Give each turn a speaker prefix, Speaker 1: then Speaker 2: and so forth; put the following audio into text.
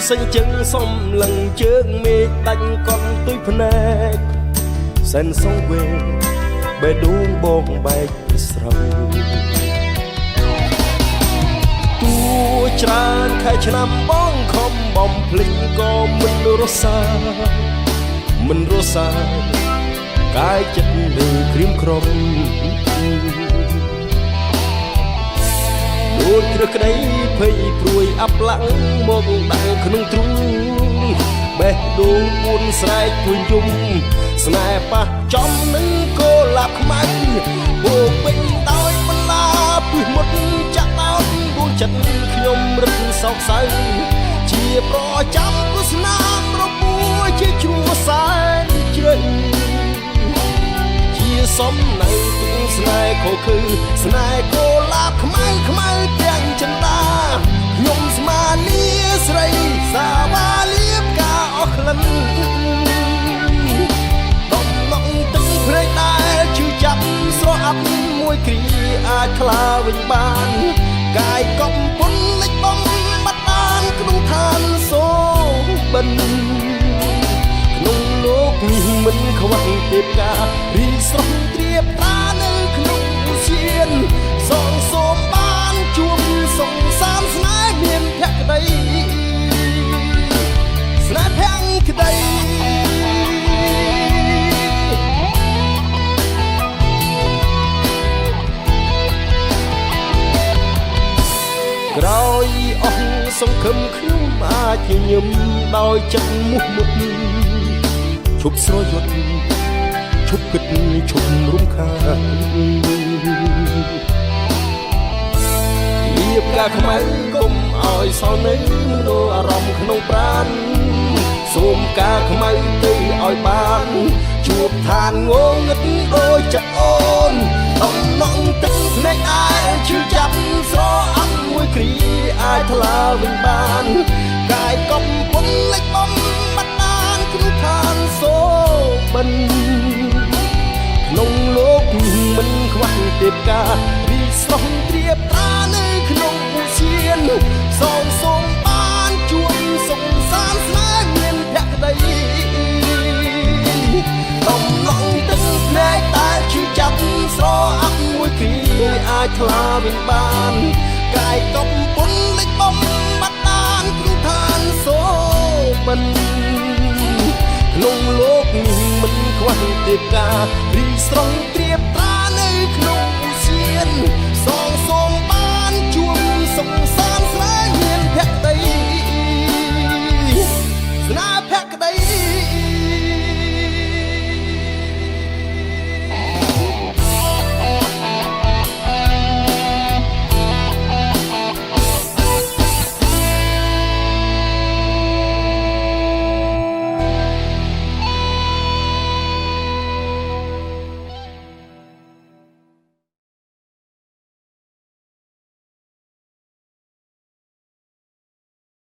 Speaker 1: សេងជឹងសំលឹងជើងមេឃដាច់កន់ទុយភ្នែកសែនសងវេបេះដូងបងបែកស្រោទូច្រើនខែឆ្នាំបងខំបំភ្លេចក៏មិនរសាកាយចិត្តនឹងក្រៀមក្រំដូចគ្រឹះក្តីភ័យព្រួយអាប់ឡាំងមកដាក់ក្នុងទ្រូងបេះដូងពួនស្រែកពួយយំស្នេហ៍ប៉ះចំនឹងកូលាបខ្មៅពោពេញដោយបន្លាពីមុតចាក់ដោតដួងចិត្តខ្ញុំរឹតសោកសៅជាប្រចាំទស្សនារបួសជាជ្រួសែនជ្រៅជាសំនៅទូស្នេហ៍ខូខើស្នេហ៍កូលាបខ្មៅទាំងចិន្តាខ្ញុំស្មានីស្រីសាវាលៀបការអស់ក្លិនដំណក់ទឹកភ្នែកដែលជឿចាប់ស្រអាប់មួយគ្រាអាចខ្លាវិញបានកាយកំពុនលិចបំបាត់បានក្នុងឋានសូបិនក្នុងលោកនេះមិនខ្វះទេពការរីស្រស់ត្រៀបតានៅក្នុងសៀនសងសូមបានជួបសងសានស្នេហ៍មានភក្តីស្នេហ៍ភក្តីក្រោយអស់សង្ឃឹមខ្ញុំអាចញឹមដោយចិត្តមុះមុតឈប់ស្រយត់ឈប់គិតឈប់រំខានលៀបការខ្មៅកុំឲ្យសល់នៅនោះអារម្មណ៍ក្នុងប្រាណសូមការខ្មៅទៅឲ្យបានជួបឋានងងឹតដូចចិត្តអូនអំណងទឹកភ្នែកឯងជឿចាប់ស្រអាប់មួយគ្រាអាចថ្លាវិញបានកាយកំពុនលិចបំបាត់បានក្នុងឋានសូបិនក្នុងលោកមិនខ្វះទេពការរីស្រស់ត្រៀបតានៅក្នុងសៀនសងសូមបានជួបសងសានស្នេហ៍មានភក្តីដំណក់ទឹកភ្នែកតែជឿចាប់ស្រអាប់មួយគ្រាអាចថ្លាវិញបានកាយកំពុនលិចបំបាត់បានក្នុងឋានសូបិនក្នុងលោកនេះមិនខ្វះទេពការរីស្រស់ត្រៀបតានៅក្នុងសៀន